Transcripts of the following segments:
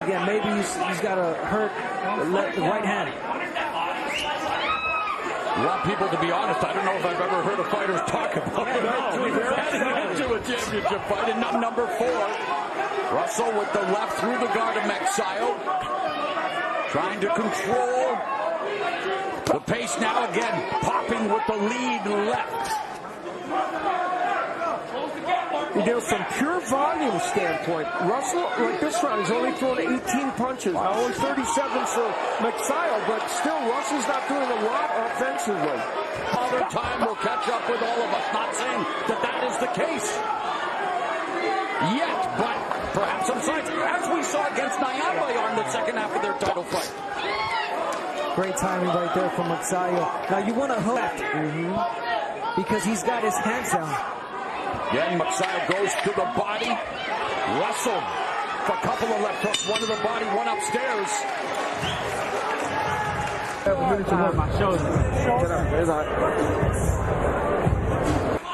Again, maybe he's got to hurt the right hand. You want people to be honest. I don't know if I've ever heard a fighter talk about it. Heading into a championship fight in number 4. Russell with the left through the guard of Magsayo. Trying to control the pace now again. Popping with the lead left. From pure volume standpoint, Russell, like this round, he's only thrown 18 punches. Now only 37 for Magsayo, but still Russell's not doing a lot offensively. Other time will catch up with all of us. Not saying that is the case yet, but perhaps some signs, as we saw against Subaybayan in the second half of their title fight. Great timing right there from Magsayo. Now you want to hook because he's got his hands down. Again, Magsayo goes to the body. Russell, a couple of left hooks, one to the body, one upstairs.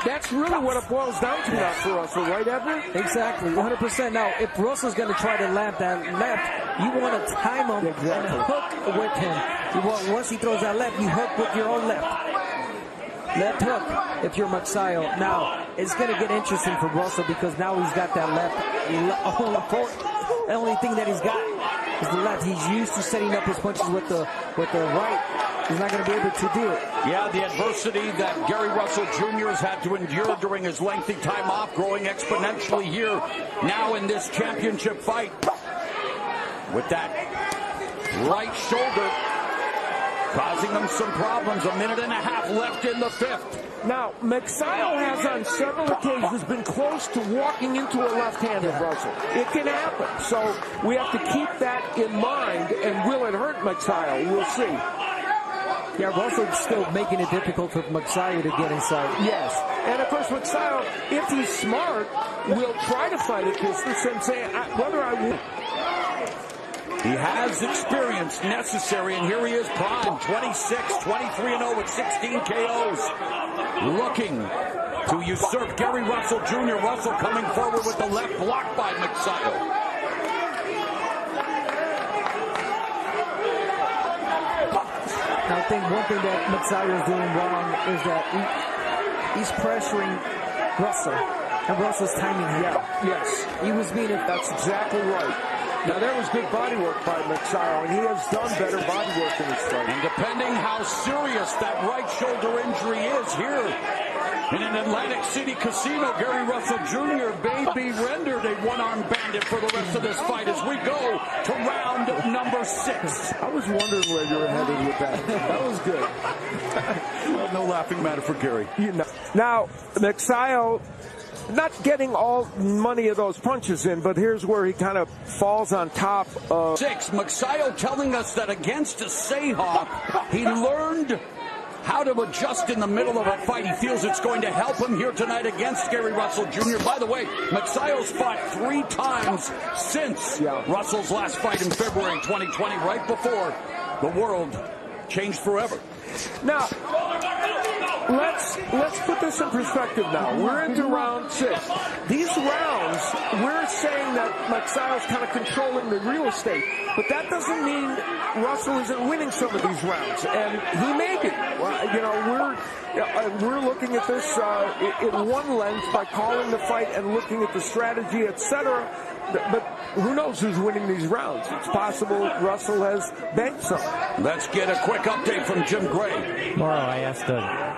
That's really what it boils down to now for Russell, right, Edwin? Exactly, 100%. Now, if Russell's going to try to land that left, you want to time him and hook with him. You want, once he throws that left, you hook with your own left. Left hook if you're Magsayo. Now, it's going to get interesting for Russell because now he's got that left. The only thing that he's got is the left. He's used to setting up his punches with the right. He's not going to be able to do it. Yeah, the adversity that Gary Russell Jr. has had to endure during his lengthy time off, growing exponentially here now in this championship fight. With that right shoulder causing them some problems. A minute and a half left in the 5th. Now, Magsayo has on several occasions been close to walking into a left-handed Russell. It can happen. So we have to keep that in mind. And will it hurt Magsayo? We'll see. Yeah, Russell's still making it difficult for Magsayo to get inside. Yes. And, of course, Magsayo, if he's smart, will try to fight at distance and say whether I win. He has experience necessary, and here he is prime, 26, 23-0 with 16 KOs. Looking to usurp Gary Russell Jr. Russell coming forward with the left block by Magsayo. I think one thing that Magsayo is doing wrong is that he's pressuring Russell, and Russell's timing him. Yeah, yes. He was being... That's exactly right. Now, there was good body work by Magsayo, and he has done better body work in his fight. And depending how serious that right shoulder injury is here in an Atlantic City casino, Gary Russell Jr. may be rendered a one-armed bandit for the rest of this fight as we go to round number 6. I was wondering where you were headed with that. That was good. Well, no laughing matter for Gary. Now, Magsayo, not getting all many of those punches in, but here's where he kind of falls on top of 6. Magsayo telling us that against Sayha, he learned how to adjust in the middle of a fight. He feels it's going to help him here tonight against Gary Russell Jr. By the way, Magsayo's fought 3 times since Russell's last fight in February 2020, right before the world changed forever. Now, let's put this in perspective now. We're into round 6. These rounds, we're saying that Magsayo's kind of controlling the real estate, but that doesn't mean Russell isn't winning some of these rounds, and he may be. You know, we're looking at this in one lens by calling the fight and looking at the strategy, etc. But who knows who's winning these rounds? It's possible Russell has banked some. Let's get a quick update from Jim Gray. Tomorrow I asked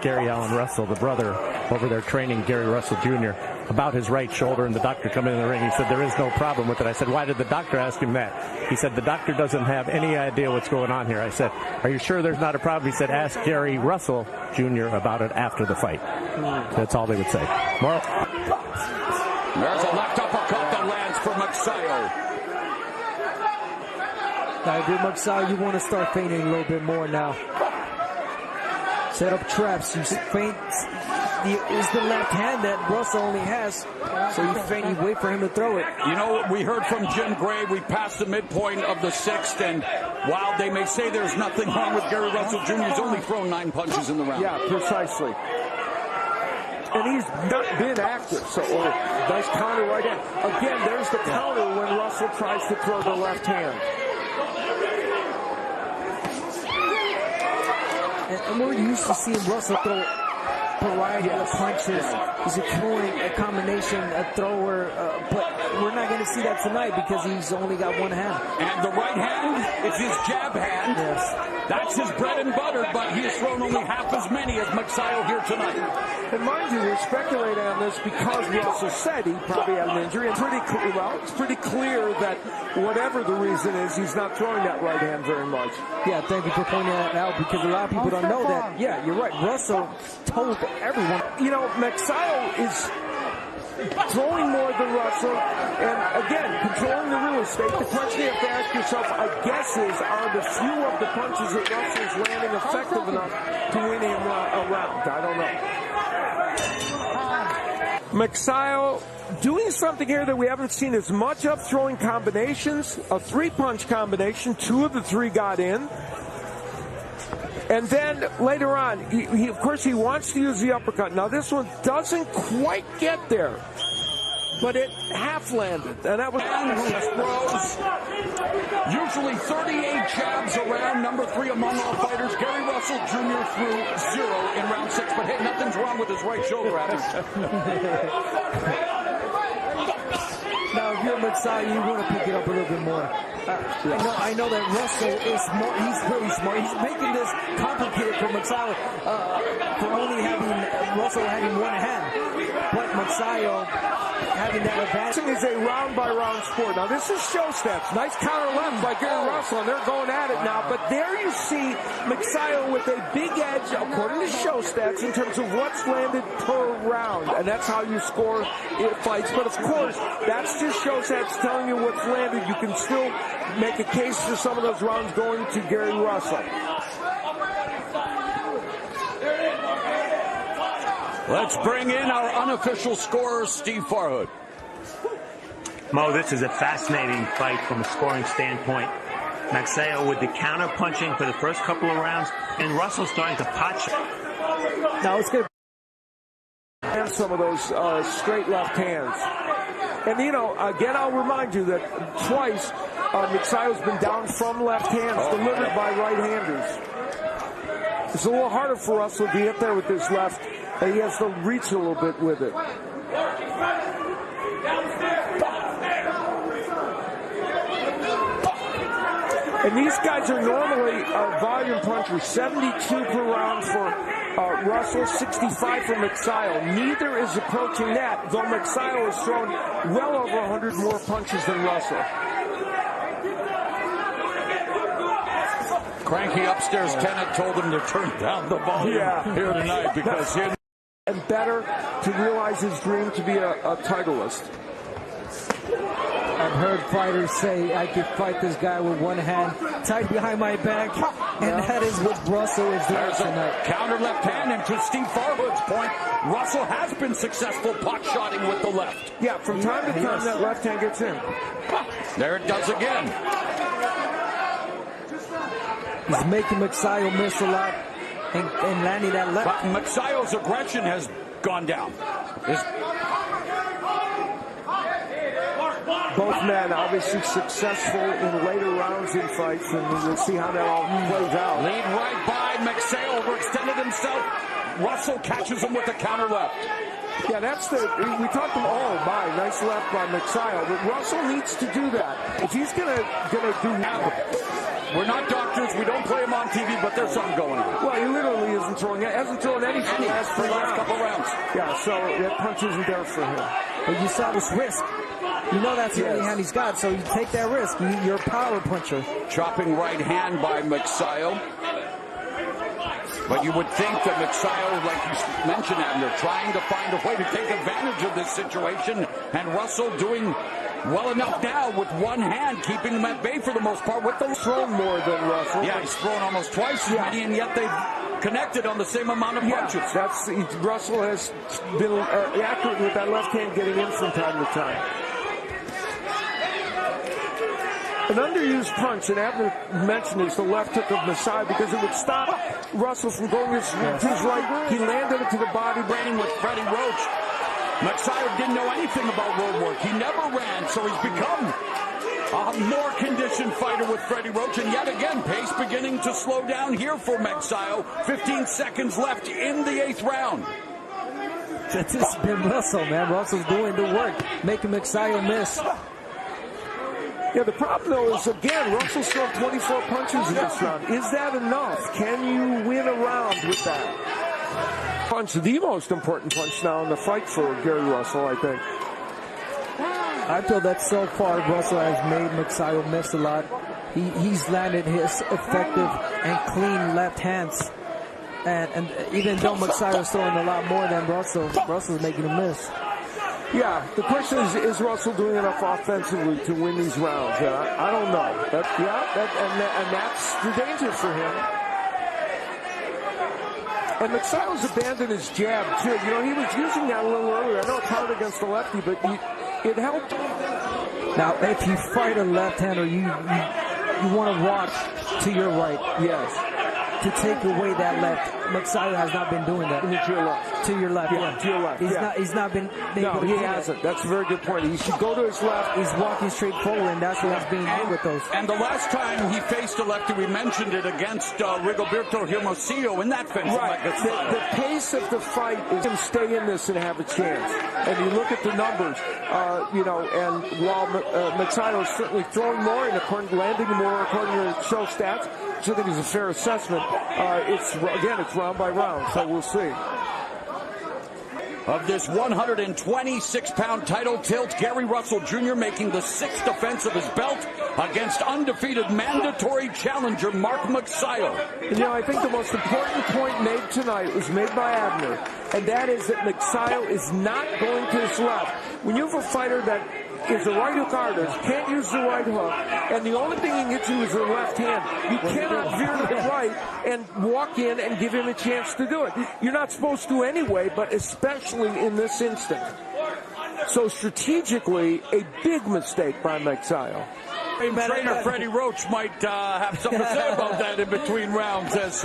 Gary Allen Russell, the brother over there training Gary Russell Jr., about his right shoulder, and the doctor come in the ring. He said there is no problem with it. I said, why did the doctor ask him that? He said the doctor doesn't have any idea what's going on here. I said, are you sure there's not a problem? He said, ask Gary Russell Jr. about it after the fight. That's all they would say. Tomorrow. There's a left uppercut that lands for Magsayo. I agree, Magsayo, you want to start feinting a little bit more now. Set up traps. You feint. It's the left hand that Russell only has. So you feint, you wait for him to throw it. You know, we heard from Jim Gray. We passed the midpoint of the 6th, and while they may say there's nothing wrong with Gary Russell Jr., he's only thrown 9 punches in the round. Yeah, precisely. and he's not been active. So, nice counter right hand. Again, there's the counter when Russell tries to throw the left hand. And we're used to seeing Russell throw variety of punches. He's a throwing, a combination, a thrower, but we're not going to see that tonight because he's only got one hand. And the right hand is his jab hand. Yes. That's his bread and butter, but he has thrown only half as many as Magsayo here tonight. And mind you, we're speculating on this because Russell said he probably had an injury. And it's pretty clear that whatever the reason is, he's not throwing that right hand very much. Yeah, thank you for pointing that out because a lot of people don't know that. Yeah, you're right. Russell told everyone. You know, Magsayo is throwing more than Russell, and again, controlling the real estate. The question you have to ask yourself, I guess, is are the few of the punches that Russell's landing effective enough to win him a round? I don't know. Magsayo doing something here that we haven't seen as much of, throwing combinations, a three-punch combination. 2 of the 3 got in. And then later on, he of course, he wants to use the uppercut. Now, this one doesn't quite get there, but it half landed. And that was... Usually 38 jabs around. Number 3 among all fighters. Gary Russell Jr. threw 0 in round 6. But hey, nothing's wrong with his right shoulder, Adams. Now, if you're Magsayo, you want to pick it up a little bit more. I know that Russell is more. He's really smart. He's making this complicated for Magsayo for only having Russell having one hand, but Magsayo having that advantage. Is a round-by-round sport. Now, this is show steps. Nice counter left by Gary Russell, and they're going at it now. But there you see Magsayo with a big edge, according to show stats, in terms of what's landed per round. And that's how you score fights. But, of course, that's just show stats telling you what's landed. You can still make a case for some of those rounds going to Gary Russell. Let's bring in our unofficial scorer, Steve Farhood. Mo, this is a fascinating fight from a scoring standpoint. Magsayo with the counter punching for the first couple of rounds, and Russell starting to pot shot. Now it's good. And some of those straight left hands. And, you know, again, I'll remind you that twice Magsayo's been down from left hands delivered by right-handers. It's a little harder for Russell to get there with his left. And he has to reach a little bit with it. And these guys are normally volume punchers. 72 per round for Russell, 65 for Magsayo. Neither is approaching that, though Magsayo has thrown well over 100 more punches than Russell. Cranky upstairs tenant told him to turn down the volume here tonight because he... And better to realize his dream to be a titleist. I've heard fighters say I could fight this guy with one hand tied behind my back, and that is what Russell is doing tonight. Counter left hand, and to Steve Farhood's point, Russell has been successful pot-shotting with the left. Yeah, from time to time that left hand gets in. There it does again. He's making Magsayo miss a lot. And landing that left. But Magsayo's aggression has gone down. Both men obviously successful in later rounds in fights, and we'll see how that all plays out. Lead right by Magsayo, overextended himself. Russell catches him with the counter left. Yeah, that's we talked about, nice left by Magsayo, but Russell needs to do that. If he's gonna do we're not doctors, we don't play him on TV, but there's something going on. Well, he literally hasn't thrown anything for the last couple rounds. Yeah, so that punch isn't there for him. But you saw this risk. You know that's the only hand he's got, so you take that risk. You're a power puncher. Chopping right hand by Magsayo. But you would think that Magsayo, like you mentioned, they're trying to find a way to take advantage of this situation, and Russell doing well enough now with one hand, keeping them at bay for the most part. With the thrown more than Russell. Yeah, he's thrown almost twice as many, and yet they've connected on the same amount of punches. Russell has been accurate with that left hand getting in from time to time. An underused punch, and Abner mentioned, is the left hook of Magsayo, because it would stop Russell from going to his right. He landed it to the body. Training with Freddie Roach. Magsayo didn't know anything about road work. He never ran, so he's become a more conditioned fighter with Freddie Roach. And yet again, pace beginning to slow down here for Magsayo. 15 seconds left in the 8th round. It's just been Russell, man. Russell's doing the work, making Magsayo miss. Yeah, the problem, though, is, again, Russell's thrown 24 punches in this round. Is that enough? Can you win a round with that? Punch, the most important punch now in the fight for Gary Russell, I think. I feel that so far Russell has made Magsayo miss a lot. He's landed his effective and clean left hands. And even though Magsayo's throwing a lot more than Russell's making a miss. Yeah, the question is Russell doing enough offensively to win these rounds? I don't know. And that's the danger for him. And Magsayo's abandoned his jab, too. You know, he was using that a little earlier. I know it's hard against the lefty, but it helped. Now, if you fight a left-hander, you want to watch to your right. Yes. To take away that left. Magsayo has not been doing that. To your left. To your left, yeah. To your left, He's not been able to he do hasn't. that. That's a very good point. He should go to his left. He's walking straight forward, and that's what he's being doing with those. And the last time he faced a lefty, we mentioned it against Rigoberto Hermosillo in that fence. Right. The pace of the fight is him stay in this and have a chance. And you look at the numbers, and while Magsayo is certainly throwing more and landing more according to show stats, which I think is a fair assessment, it's round by round, so we'll see. Of this 126-pound title tilt, Gary Russell Jr. making the 6th defense of his belt against undefeated mandatory challenger Mark Magsayo. I think the most important point made tonight was made by Abner, and that is that Magsayo is not going to his left. When you have a fighter that is a right hook artist, can't use the right hook, and the only thing he can get to is the left hand, you cannot veer to the right and walk in and give him a chance to do it. You're not supposed to anyway, but especially in this instance. So strategically, a big mistake by Magsayo. Trainer Freddie Roach might have something to say about that in between rounds as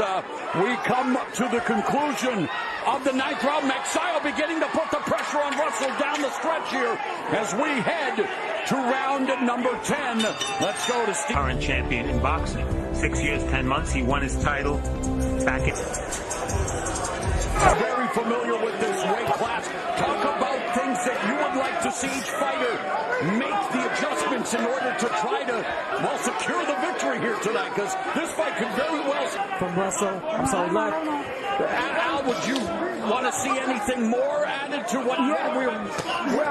we come to the conclusion of the 9th round. Magsayo beginning to put the pressure on Russell down the stretch here as we head to round number 10. Let's go to Steve. Current champion in boxing. 6 years, 10 months. He won his title back in. Very familiar with this weight class. Talk about things that you would like to see each fighter make the adjustments in order to try to, secure the victory here tonight, because this fight could very well... From Russell, left. Al, would you want to see anything more added to what we're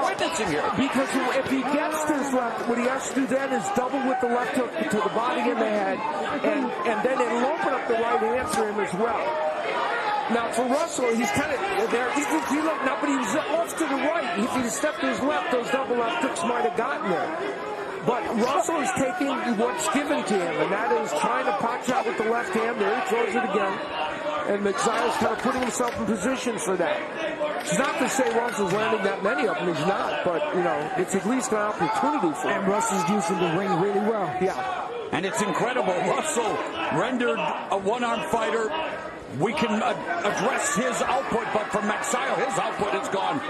witnessing here? Because if he gets to his left, what he has to do then is double with the left hook to the body and the head, and then it'll open up the right hand for him as well. Now, for Russell, he's kind of there. But he was off to the right. If he stepped to his left, those double left hooks might have gotten there. But Russell is taking what's given to him, and that is trying to pot shot with the left hand. There he throws it again. And Magsayo's kind of putting himself in position for that. It's not to say Russell's landing that many of them. He's not. But, it's at least an opportunity for him. And Russell's using the ring really well. Yeah. And it's incredible. Russell rendered a one-arm fighter. We can address his output, but for Magsayo, his output is gone.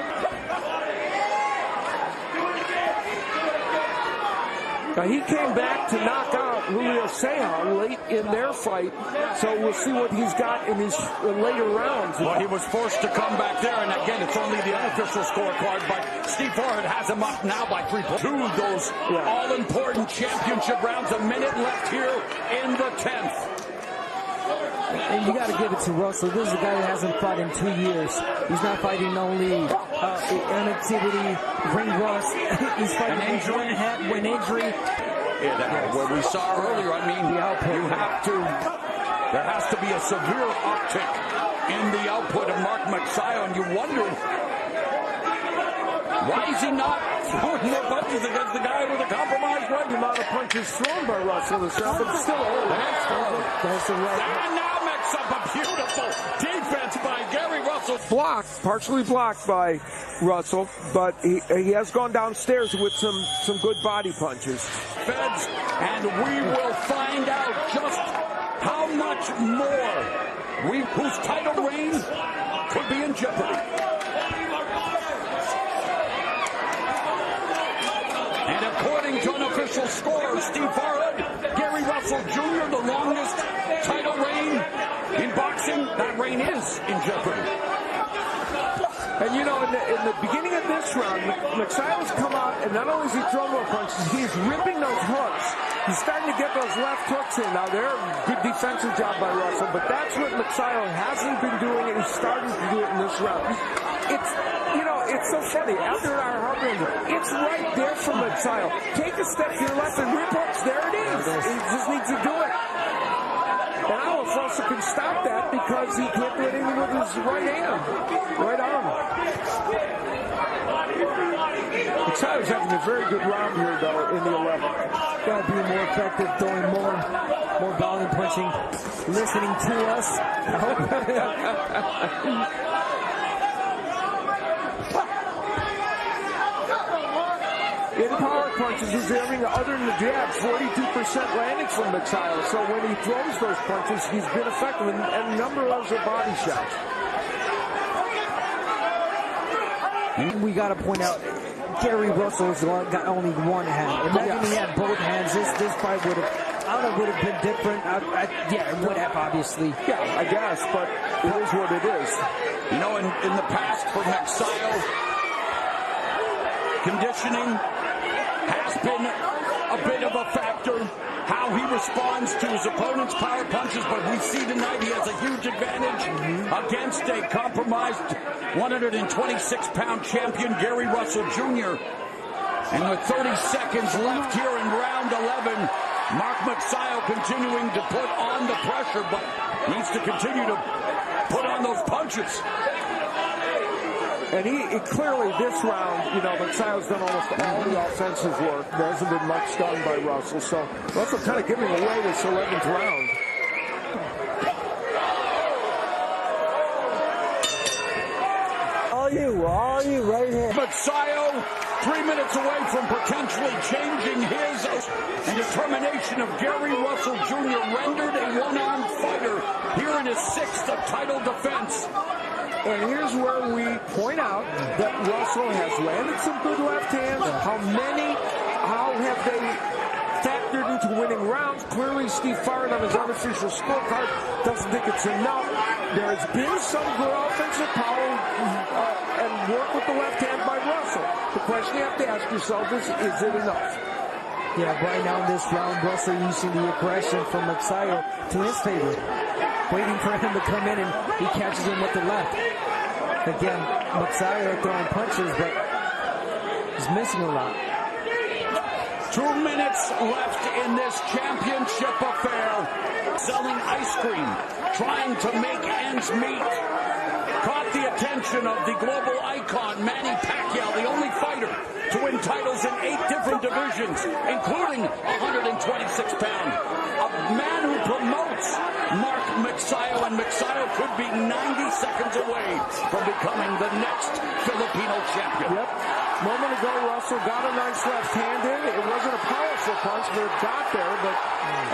Now, he came back to knock out Julio Ceja late in their fight, so we'll see what he's got in his later rounds. Well, he was forced to come back there, and again, it's only the unofficial scorecard, but Steve Forrest has him up now by 3 points. 2 of those all-important championship rounds, a minute left here in the 10th. And you got to give it to Russell. This is a guy that hasn't fought in 2 years. He's not fighting only inactivity, ring rust. He's fighting when injury. What we saw earlier, there has to be a severe uptick in the output of Mark Magsayo, and you wonder, why is he not throwing more punches against the guy with a compromised right? The amount of punches thrown by Russell this round, but still that's the right. And now up a beautiful defense by Gary Russell. Partially blocked by Russell, but he has gone downstairs with some good body punches. feds, and we will find out just how much more whose title reign could be in jeopardy. And according to unofficial scores, Steve Farhood, Gary Russell Jr., the longest title reign in boxing, that reign is in jeopardy. And you know, in the beginning of this round, Magsayo's come out, and not only is he throwing more punches, he's ripping those hooks. He's starting to get those left hooks in. Now, they're a good defensive job by Russell, but that's what Magsayo hasn't been doing, and he's starting to do it in this round. It's, you know, it's so funny. After our heart rate, it's right there from Magsayo. Take a step to your left and rip hooks. There it is. He just needs to do it. And I don't know if Russell can stop that because he can't do anything with his right hand, right arm. Magsayo's having a very good round here, though, in the 11th. Got to be more effective, throwing more volume punching, listening to us. In power punches, he's having, other than the jabs, 42% landing from Magsayo. So when he throws those punches, he's been effective, and a number of those are body shots. We got to point out, Gary Russell's got only one hand. Imagine he had both hands. This fight would have been different. Yeah, it would have, obviously. Yeah, I guess, but it is what it is. You know, in the past for Magsayo, conditioning has been a bit of a factor. How he responds to his opponent's power punches, but we see tonight he has a huge advantage against a compromised 126-pound champion, Gary Russell Jr. And with 30 seconds left here in round 11, Mark Magsayo continuing to put on the pressure, but needs to continue to put on those punches. And he clearly, this round, you know, Magsayo's done almost all the offensive work. There hasn't been much done by Russell. So Russell kind of giving away this 11th round. All you right here. Magsayo, 3 minutes away from potentially changing his, and determination of Gary Russell Jr. rendered a one-armed fighter here in his 6th title defense. And here's where we point out that Russell has landed some good left hands. How have they factored into winning rounds? Clearly, Steve Farhood on his unofficial scorecard doesn't think it's enough. There has been some good offensive power and work with the left hand by Russell. The question you have to ask yourself is it enough? Yeah, right now in this round, Russell using the aggression from Magsayo to his favor. Waiting for him to come in, and he catches him with the left. Again, Magsayo throwing punches, but he's missing a lot. 2 minutes left in this championship affair. Selling ice cream, trying to make ends meet. Caught the attention of the global icon, Manny Pacquiao, the only fighter to win titles in 8 different divisions, including 126-pound. A man who promotes Mark Magsayo, and Magsayo could be 90 seconds away from becoming the next Filipino champion. Yep. A moment ago, Russell got a nice left hand in. It wasn't a powerful punch, but it got there. But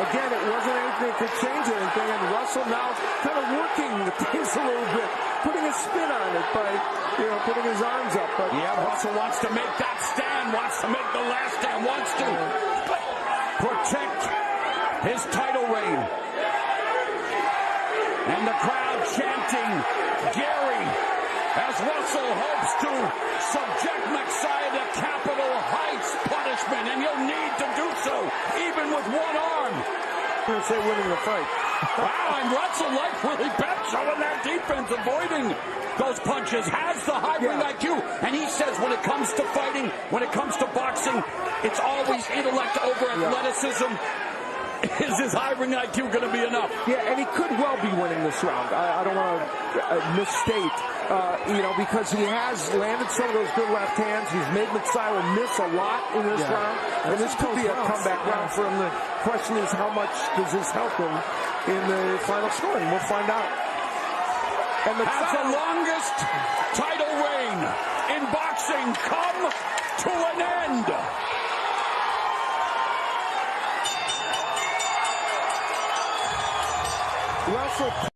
again, it wasn't anything that could change anything. And Russell now kind of working the things a little bit, putting a spin on it by, you know, putting his arms up. But yeah, Russell wants to make that stand, wants to make the last stand, wants to protect his title reign. And the crowd chanting, Gary, as Russell hopes to subject Magsayo to Capitol Heights punishment, and you'll need to do so, even with one arm. I'm going to say winning the fight. Wow, and Russell, like really bad, showing that defense, avoiding those punches, has the high-ring IQ. And he says when it comes to fighting, when it comes to boxing, it's always intellect over athleticism. Is his high-ring IQ going to be enough? Yeah, and he could well be winning this round. I don't want to misstate, you know, because he has landed some of those good left hands. He's made Magsayo miss a lot in this round. And this could be a comeback round for him. The question is, how much does this help him in the final scoring? We'll find out. And has the longest title reign in boxing.